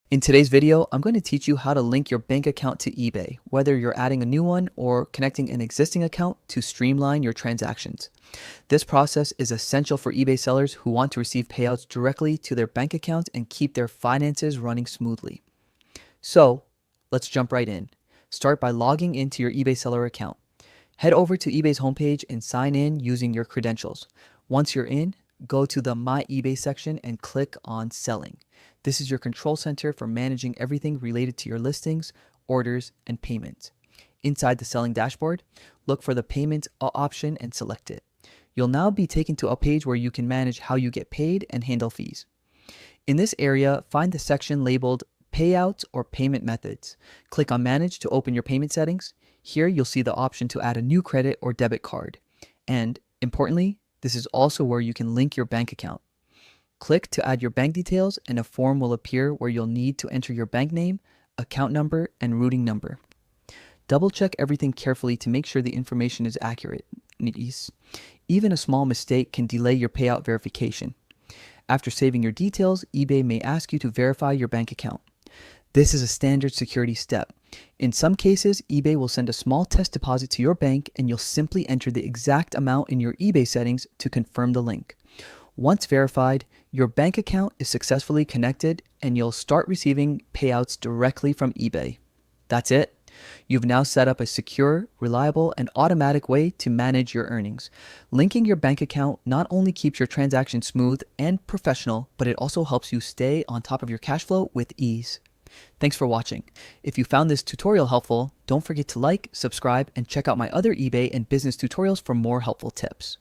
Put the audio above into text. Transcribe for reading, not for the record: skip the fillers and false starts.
In today's video, I'm going to teach you how to link your bank account to eBay, whether you're adding a new one or connecting an existing account to streamline your transactions. This process is essential for eBay sellers who want to receive payouts directly to their bank account and keep their finances running smoothly. So, let's jump right in. Start by logging into your eBay seller account. Head over to eBay's homepage and sign in using your credentials. Once you're in, go to the My eBay section and click on Selling. This is your control center for managing everything related to your listings, orders, and payments. Inside the Selling dashboard, look for the Payments option and select it. You'll now be taken to a page where you can manage how you get paid and handle fees. In this area, find the section labeled Payouts or Payment Methods. Click on Manage to open your payment settings. Here you'll see the option to add a new credit or debit card. And importantly, this is also where you can link your bank account. Click to add your bank details and a form will appear where you'll need to enter your bank name, account number, and routing number. Double check everything carefully to make sure the information is accurate. Even a small mistake can delay your payout verification. After saving your details, eBay may ask you to verify your bank account. This is a standard security step. In some cases, eBay will send a small test deposit to your bank and you'll simply enter the exact amount in your eBay settings to confirm the link. Once verified, your bank account is successfully connected and you'll start receiving payouts directly from eBay. That's it. You've now set up a secure, reliable, and automatic way to manage your earnings. Linking your bank account not only keeps your transactions smooth and professional, but it also helps you stay on top of your cash flow with ease. Thanks for watching. If you found this tutorial helpful, don't forget to like, subscribe, and check out my other eBay and business tutorials for more helpful tips.